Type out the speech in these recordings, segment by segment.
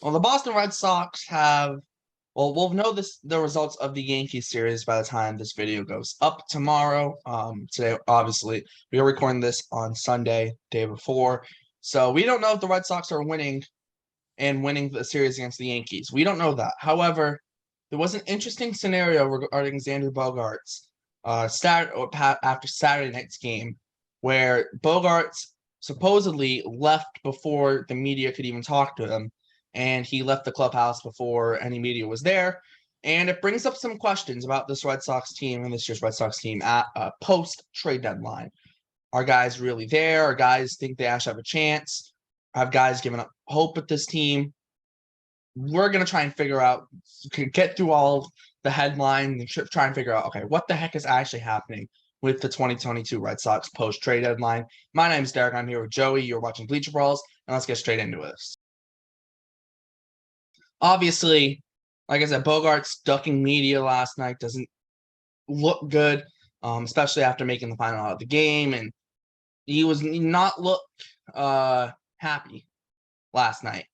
Well, the Boston Red Sox have. Well, we'll know the results of the Yankees series by the time this video goes up tomorrow. Today, obviously, we are recording this on Sunday, day before, so we don't know if the Red Sox are winning the series against the Yankees. We don't know that. However, there was an interesting scenario regarding Xander Bogaerts after Saturday night's game, where Bogaerts supposedly left before the media could even talk to him, and he left the clubhouse before any media was there. And it brings up some questions about this Red Sox team and this year's Red Sox team at post-trade deadline. Are guys really there? Are guys think they actually have a chance? Have guys given up hope with this team? We're going to try and figure out, get through all the headline and try and figure out, okay, what the heck is actually happening with the 2022 Red Sox post-trade deadline. My name is Derek. I'm here with Joey. You're watching Bleacher Brawls, and let's get straight into this. Obviously, like I said, Bogaerts ducking media last night doesn't look good, especially after making the final out of the game, and he was not look happy last night.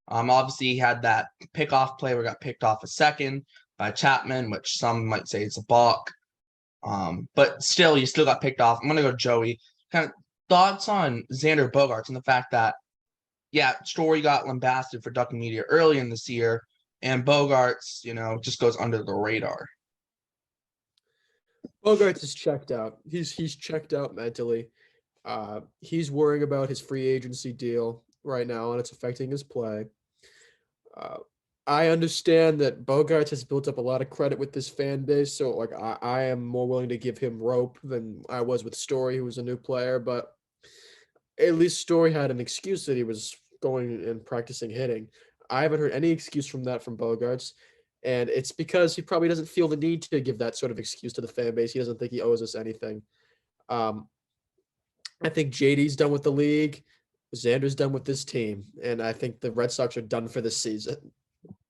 Obviously, he had that pickoff play where he got picked off a second by Chapman, which some might say it's a balk. But still, you still got picked off. I'm going to go Joey. Kind of thoughts on Xander Bogaerts and the fact that, yeah, Story got lambasted for ducking media early in this year, and Bogaerts, just goes under the radar. Bogaerts is checked out. He's checked out mentally. He's worrying about his free agency deal right now, and it's affecting his play. I understand that Bogaerts has built up a lot of credit with this fan base, so I am more willing to give him rope than I was with Story, who was a new player. But at least Story had an excuse that he was going and practicing hitting. I haven't heard any excuse from Bogaerts, and it's because he probably doesn't feel the need to give that sort of excuse to the fan base. He doesn't think he owes us anything. I think JD's done with the league. Xander's done with this team, and I think the Red Sox are done for this season.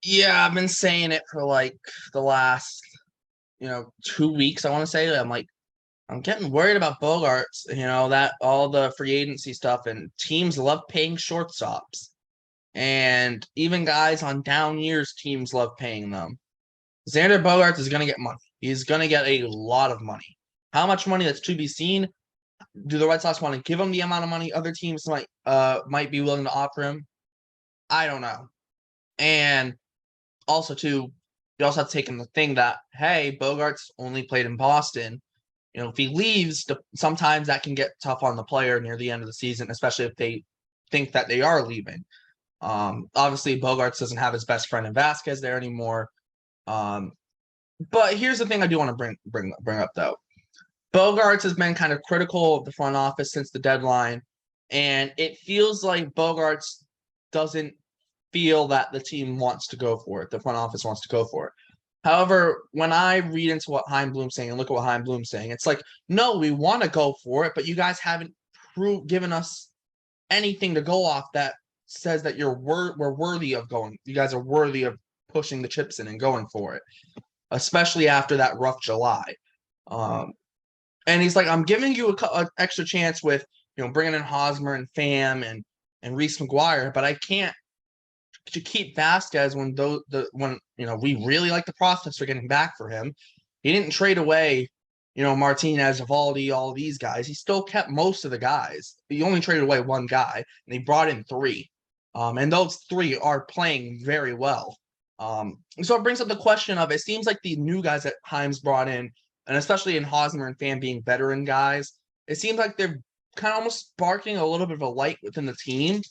Yeah, I've been saying it for like the last, 2 weeks. I want to say I'm getting worried about Bogaerts. That all the free agency stuff, and teams love paying shortstops, and even guys on down years, teams love paying them. Xander Bogaerts is going to get money. He's going to get a lot of money. How much money, that's to be seen. Do the Red Sox want to give him the amount of money other teams might be willing to offer him? I don't know. And also, too, you also have to take in the thing that, hey, Bogaerts only played in Boston. If he leaves, sometimes that can get tough on the player near the end of the season, especially if they think that they are leaving. Obviously, Bogaerts doesn't have his best friend in Vasquez there anymore. But here's the thing I do want to bring up, though. Bogaerts has been kind of critical of the front office since the deadline, and it feels like Bogaerts doesn't feel that the team wants to go for it. The front office wants to go for it. However, when I read into what Chaim Bloom's saying and look at what Chaim Bloom's saying, it's like, no, we want to go for it, but you guys haven't given us anything to go off that says that we're worthy of going. You guys are worthy of pushing the chips in and going for it, especially after that rough July. And he's like, I'm giving you an extra chance with, bringing in Hosmer and Pham and Reese McGuire, but I can't to keep Vasquez when we really like the prospects for getting back for him. He didn't trade away, Martinez, Eovaldi, all these guys. He still kept most of the guys. He only traded away one guy, and he brought in three. And those three are playing very well. So it brings up the question of, it seems like the new guys that Chaim's brought in, and especially in Hosmer and Pham being veteran guys, it seems like they're kind of almost sparking a little bit of a light within the team.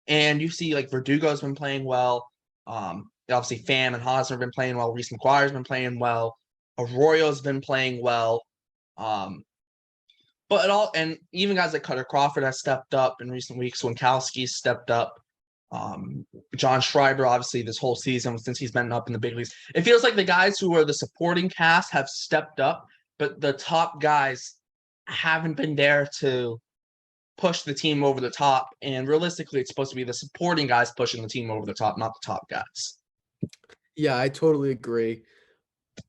And you see, like, Verdugo's been playing well. Obviously, Pham and Hosmer have been playing well. Reese McGuire's been playing well. Arroyo's been playing well. And even guys like Cutter Crawford has stepped up in recent weeks. Winkowski's stepped up. John Schreiber, obviously, this whole season since he's been up in the big leagues. It feels like the guys who are the supporting cast have stepped up, but the top guys haven't been there to push the team over the top. And realistically, it's supposed to be the supporting guys pushing the team over the top, not the top guys. Yeah, I totally agree.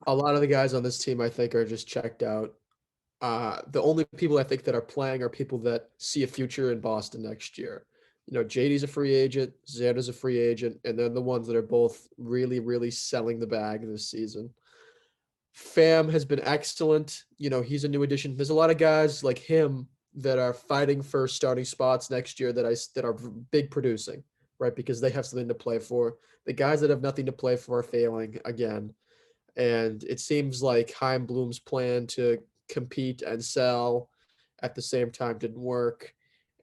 A lot of the guys on this team, I think, are just checked out. The only people I think that are playing are people that see a future in Boston next year. JD's a free agent, Xander's a free agent, and then the ones that are both really, really selling the bag this season. Fam has been excellent. He's a new addition. There's a lot of guys like him that are fighting for starting spots next year that are big producing, right? Because they have something to play for. The guys that have nothing to play for are failing again. And it seems like Chaim Bloom's plan to compete and sell at the same time didn't work.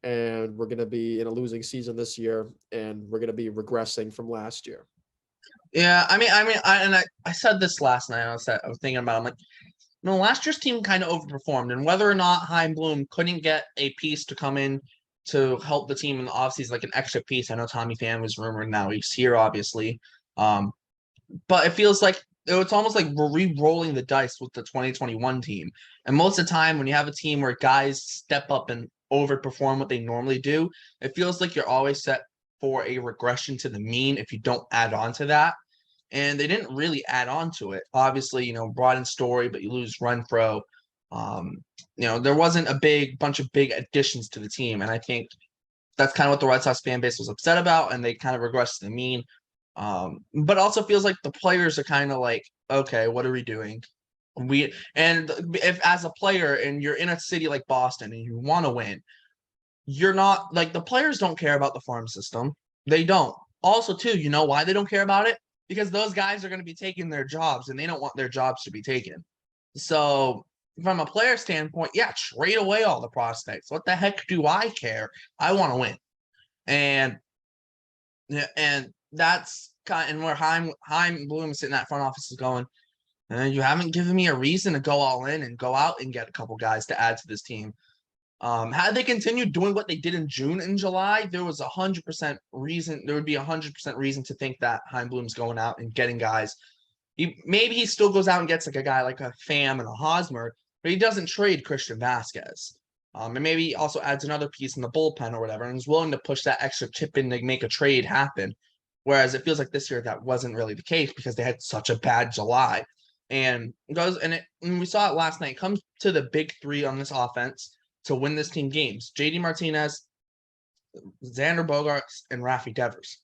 And we're going to be in a losing season this year, and we're going to be regressing from last year. Yeah, I said this last night. I was thinking about it. I'm like, last year's team kind of overperformed, and whether or not Chaim Bloom couldn't get a piece to come in to help the team in the offseason, like an extra piece. I know Tommy Pham was rumored now. He's here, obviously. But it feels like it's almost like we're re-rolling the dice with the 2021 team. And most of the time, when you have a team where guys step up and overperform what they normally do, it feels like you're always set for a regression to the mean if you don't add on to that. And they didn't really add on to it. Obviously, brought in Story, but you lose Renfro. There wasn't a bunch of big additions to the team. And I think that's kind of what the Red Sox fan base was upset about, and they kind of regressed to the mean. But also feels like the players are kind of like, okay, what are we doing? If as a player and you're in a city like Boston and you want to win, you're not like the players don't care about the farm system. They don't. Also, too, you know why they don't care about it? Because those guys are going to be taking their jobs and they don't want their jobs to be taken. So from a player standpoint, yeah, trade away all the prospects. What the heck do I care? I want to win. And that's kind of where Chaim Bloom sitting in that front office is going. You haven't given me a reason to go all in and go out and get a couple guys to add to this team. Had they continued doing what they did in June and July, there was 100% reason. There would be 100% reason to think that Chaim Bloom's going out and getting guys. Maybe he still goes out and gets like a guy like a Pham and a Hosmer, but he doesn't trade Christian Vasquez. And maybe he also adds another piece in the bullpen or whatever, and is willing to push that extra chip in to make a trade happen. Whereas it feels like this year that wasn't really the case because they had such a bad July. And we saw it last night. It comes to the big three on this offense to win this team games. JD Martinez, Xander Bogaerts, and Rafi Devers.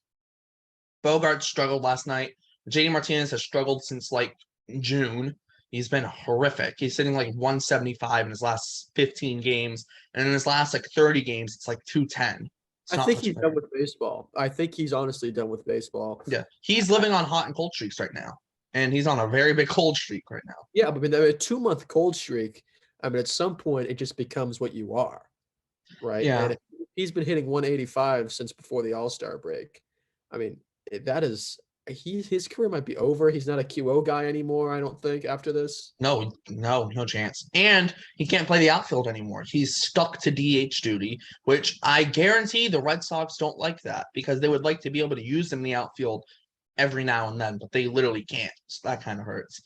Bogaerts struggled last night. JD Martinez has struggled since like June. He's been horrific. He's sitting like 175 in his last 15 games. And in his last like 30 games, it's like 210. I think he's done with baseball. I think he's honestly done with baseball. Yeah. He's living on hot and cold streaks right now. And he's on a very big cold streak right now. Yeah, but a 2-month cold streak, at some point it just becomes what you are, right? Yeah. And he's been hitting 185 since before the All-Star break. That is his career might be over. He's not a QO guy anymore, I don't think, after this. No chance. And he can't play the outfield anymore. He's stuck to DH duty, which I guarantee the Red Sox don't like that because they would like to be able to use him in the outfield every now and then, but they literally can't. So that kind of hurts.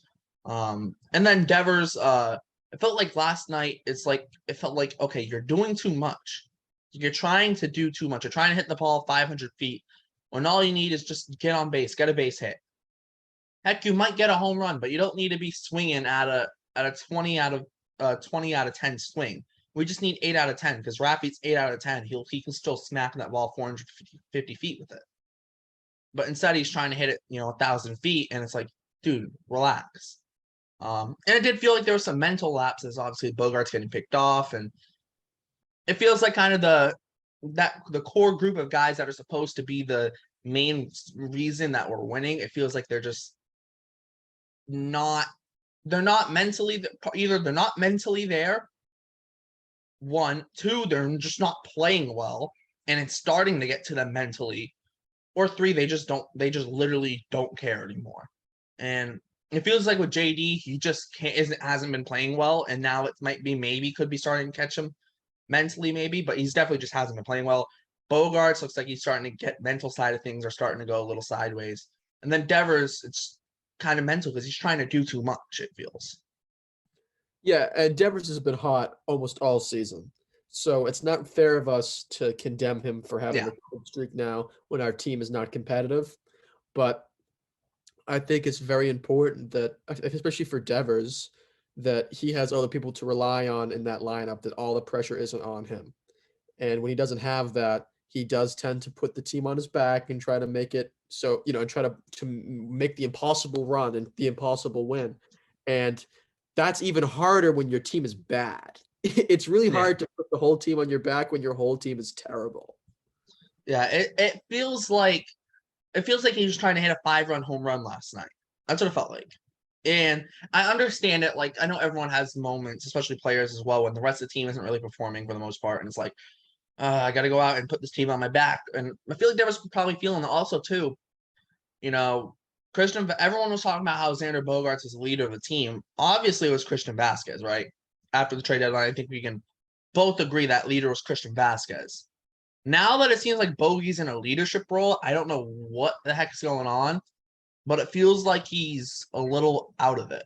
And then Devers, it felt like last night, it felt like, okay, you're doing too much. You're trying to do too much. You're trying to hit the ball 500 feet when all you need is just get on base, get a base hit. Heck, you might get a home run, but you don't need to be swinging at a 20 out of 10 swing. We just need 8 out of 10 because Rafi's 8 out of 10. He can still smack that ball 450 feet with it. But instead, he's trying to hit it, 1,000 feet, and it's like, dude, relax. And it did feel like there was some mental lapses. Obviously, Bogaerts getting picked off, and it feels like kind of the core group of guys that are supposed to be the main reason that we're winning. It feels like they're just not. They're not mentally either. They're not mentally there. 1, 2, they're just not playing well, and it's starting to get to them mentally. Or 3, they just literally don't care anymore. And it feels like with JD, he just hasn't been playing well, and now it maybe could be starting to catch him mentally, maybe, but he's definitely just hasn't been playing well. Bogaerts looks like he's starting to get mental side of things are starting to go a little sideways. And then Devers, it's kind of mental because he's trying to do too much, it feels. Yeah, and Devers has been hot almost all season. So it's not fair of us to condemn him for having a cold streak now when our team is not competitive. But I think it's very important that, especially for Devers, that he has other people to rely on in that lineup, that all the pressure isn't on him. And when he doesn't have that, he does tend to put the team on his back and try to make it so, and try to make the impossible run and the impossible win. And that's even harder when your team is bad. It's really Yeah. hard to put the whole team on your back when your whole team is terrible. Yeah, it feels like he was trying to hit a 5-run home run last night. That's what it felt like. And I understand it. Like, I know everyone has moments, especially players as well, when the rest of the team isn't really performing for the most part. And it's like, I got to go out and put this team on my back. And I feel like there was probably feeling it also, too. Everyone was talking about how Xander Bogaerts is the leader of the team. Obviously, it was Christian Vasquez, right? After the trade deadline, I think we can both agree that leader was Christian Vasquez. Now that it seems like Bogey's in a leadership role, I don't know what the heck's going on, but it feels like he's a little out of it.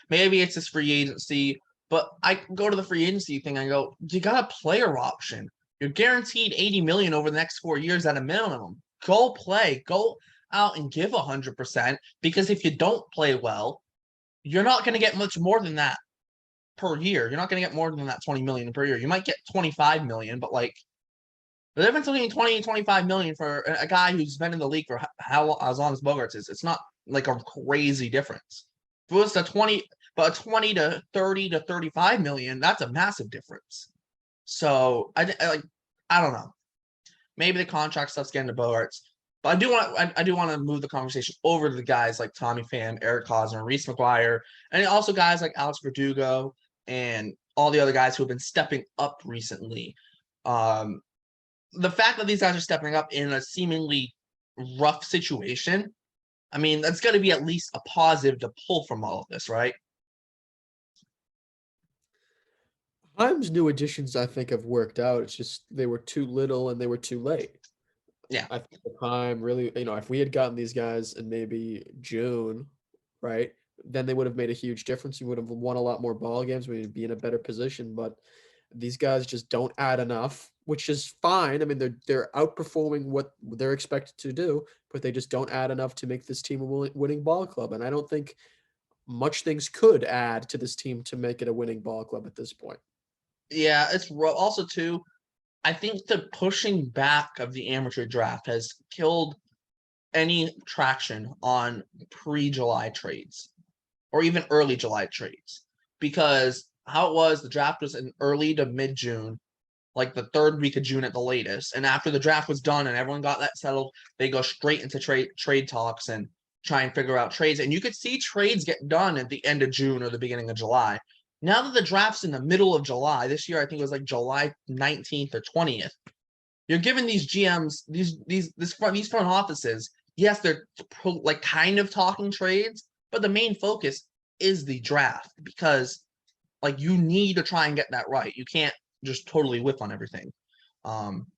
Maybe it's his free agency, but I go to the free agency thing and go, you got a player option. You're guaranteed $80 million over the next 4 years at a minimum. Go play. Go out and give 100%, because if you don't play well, you're not going to get much more than that per year. You're not going to get more than that 20 million per year. You might get 25 million, but like, the difference between 20 and 25 million for a guy who's been in the league for as long as Bogaerts is, it's not like a crazy difference. If it was a 20 to 30 to 35 million, that's a massive difference. So I don't know. Maybe the contract stuff's getting to Bogaerts, but I do want to move the conversation over to the guys like Tommy Pham, Eric Hosmer, Reese McGuire, and also guys like Alex Verdugo and all the other guys who have been stepping up recently. The fact that these guys are stepping up in a seemingly rough situation, I mean, that's got to be at least a positive to pull from all of this, right? Heim's new additions, I think, have worked out. It's just they were too little and they were too late. Yeah. I think Heim really, if we had gotten these guys in maybe June, right, then they would have made a huge difference. You would have won a lot more ball games. We'd be in a better position. But these guys just don't add enough, which is fine. I mean, they're outperforming what they're expected to do, but they just don't add enough to make this team a winning ball club. And I don't think much things could add to this team to make it a winning ball club at this point. Yeah, it's also too, I think the pushing back of the amateur draft has killed any traction on pre-July trades or even early July trades, because how it was, the draft was in early to mid-June, like the third week of June at the latest. And after the draft was done and everyone got that settled, they go straight into trade talks and try and figure out trades. And you could see trades get done at the end of June or the beginning of July. Now that the draft's in the middle of July, this year I think it was like July 19th or 20th, you're giving these GMs, these front offices, yes, they're like kind of talking trades, but the main focus is the draft, because like you need to try and get that right. You can't just totally whip on everything.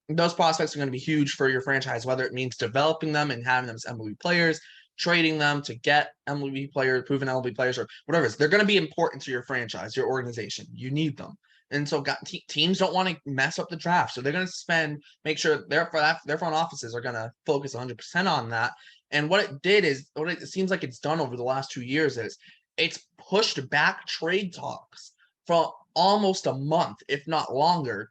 Those prospects are going to be huge for your franchise, whether it means developing them and having them as MLB players, trading them to get MLB players, proven MLB players, or whatever. They're going to be important to your franchise, your organization. You need them. And so teams don't want to mess up the draft. So they're going to make sure their front offices are going to focus 100% on that. And what it did is, what it seems like it's done over the last 2 years is it's pushed back trade talks for almost a month, if not longer.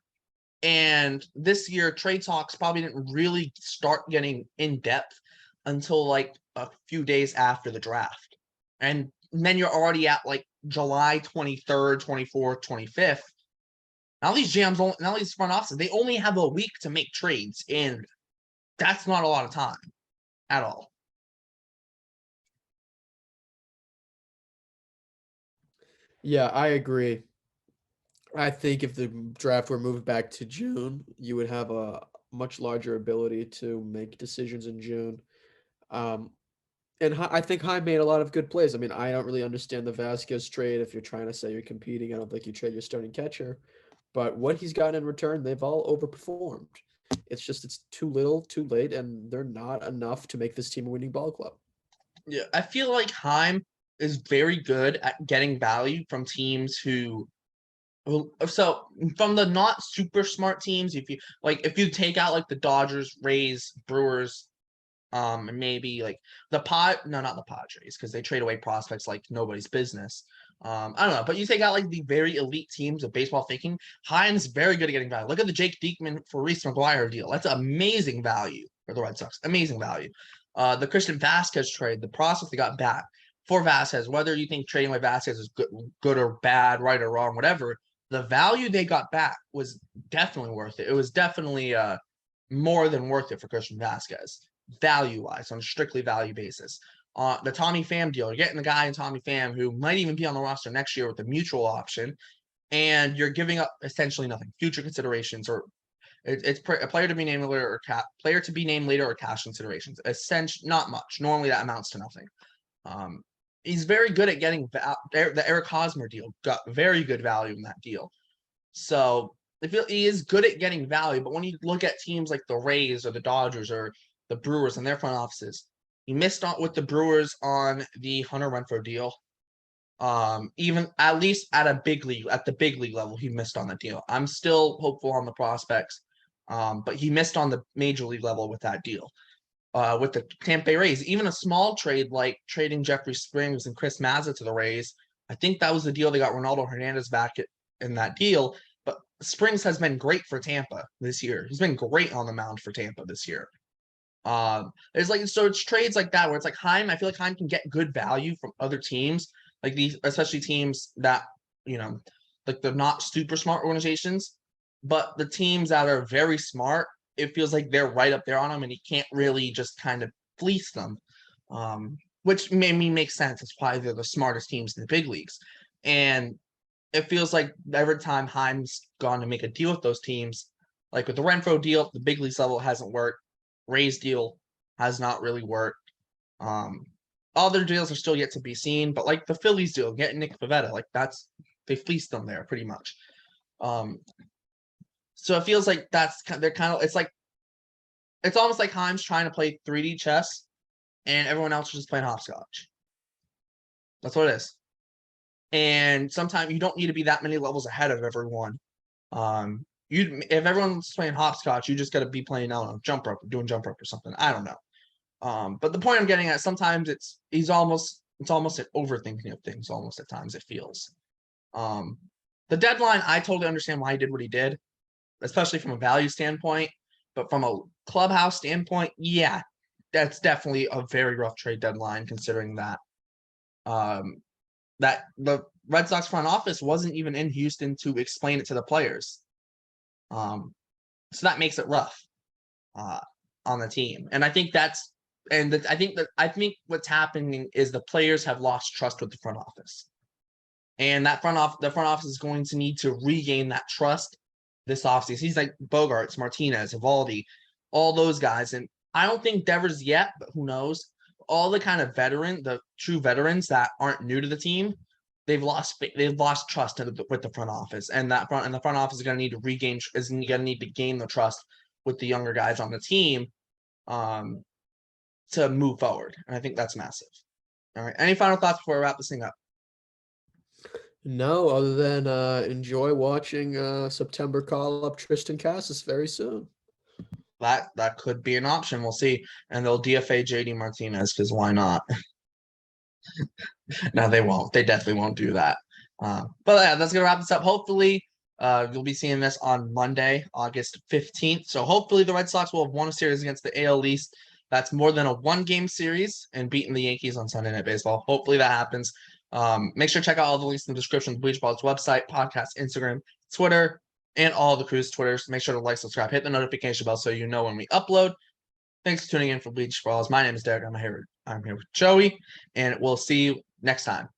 And this year, trade talks probably didn't really start getting in depth until like a few days after the draft. And then you're already at like July 23rd, 24th, 25th. Now these now these front offices, they only have a week to make trades, and that's not a lot of time at all. Yeah, I agree. I think if the draft were moved back to June, you would have a much larger ability to make decisions in June. Um, and I think Heim made a lot of good plays. I mean, I don't really understand the Vasquez trade. If you're trying to say you're competing, I don't think you trade your starting catcher. But what he's gotten in return, they've all overperformed. It's too little, too late, and they're not enough to make this team a winning ball club. Yeah, I feel like Heim is very good at getting value from teams so from the not super smart teams, if you take out like the Dodgers, Rays, Brewers, and maybe like not the Padres, because they trade away prospects like nobody's business. I don't know, but you take out like the very elite teams of baseball thinking. Hines very good at getting value. Look at the Jake Diekman for Reese McGuire deal. That's amazing value for the Red Sox. Amazing value. The Christian Vasquez trade, the process they got back for Vasquez, whether you think trading with Vasquez is good or bad, right or wrong, whatever, the value they got back was definitely worth it. It was definitely more than worth it for Christian Vasquez, value-wise, on a strictly value basis. The Tommy Pham deal, you're getting the guy in Tommy Pham who might even be on the roster next year with a mutual option, and you're giving up essentially nothing. Future considerations, or it's a player to be named later, or player to be named later, or cash considerations. Essentially, not much. Normally, that amounts to nothing. He's very good at getting the Eric Hosmer deal. Got very good value in that deal. So I feel he is good at getting value, but when you look at teams like the Rays or the Dodgers or the Brewers and their front offices, he missed on with the Brewers on the Hunter Renfroe deal. Even at least at the big league level, he missed on the deal. I'm still hopeful on the prospects, but he missed on the major league level with that deal. With the Tampa Bay Rays, even a small trade like trading Jeffrey Springs and Chris Mazza to the Rays, I think that was the deal they got Ronaldo Hernandez back in that deal. But Springs has been great for Tampa this year. He's been great on the mound for Tampa this year. There's like, so it's trades like that where it's like Heim. I feel like Heim can get good value from other teams, like these, especially teams that, like they're not super smart organizations, but the teams that are very smart, it feels like they're right up there on them, and he can't really just kind of fleece them, which made me make sense. It's why they're the smartest teams in the big leagues, and it feels like every time Heim's gone to make a deal with those teams, like with the Renfroe deal, the big leagues level hasn't worked. Ray's deal has not really worked. Other deals are still yet to be seen, but like the Phillies deal, getting Nick Pivetta, like they fleeced them there pretty much. So it feels like they're kind of, it's almost like Heim's trying to play 3D chess and everyone else is just playing hopscotch. That's what it is. And sometimes you don't need to be that many levels ahead of everyone. If everyone's playing hopscotch, you just got to be playing, I don't know, jump rope, doing jump rope or something. I don't know. But the point I'm getting at, sometimes it's almost an overthinking of things. Almost at times it feels. The deadline, I totally understand why he did what he did, especially from a value standpoint. But from a clubhouse standpoint, yeah, that's definitely a very rough trade deadline, considering that that the Red Sox front office wasn't even in Houston to explain it to the players. So that makes it rough on the team. And I think I think what's happening is the players have lost trust with the front office. And the front office is going to need to regain that trust this offseason. He's like Bogarts, Martinez, Evaldi, all those guys. And I don't think Devers yet, but who knows? All the kind of the true veterans that aren't new to the team, they've lost trust with the front office, and the front office is going to need to gain the trust with the younger guys on the team to move forward. And I think that's massive. All right. Any final thoughts before I wrap this thing up? No, other than enjoy watching September call up Tristan Casas very soon. That could be an option. We'll see. And they'll DFA JD Martinez, because why not? No, they won't. They definitely won't do that. But yeah, that's gonna wrap this up. Hopefully, you'll be seeing this on Monday, August 15th. So hopefully the Red Sox will have won a series against the AL East. That's more than a one-game series, and beating the Yankees on Sunday Night Baseball. Hopefully that happens. Make sure to check out all the links in the description. Bleacher Brawls website, podcast, Instagram, Twitter, and all the crew's Twitters. Make sure to like, subscribe, hit the notification bell so you know when we upload. Thanks for tuning in for Bleacher Brawls. My name is Derek. I'm here with Joey, and we'll see you next time.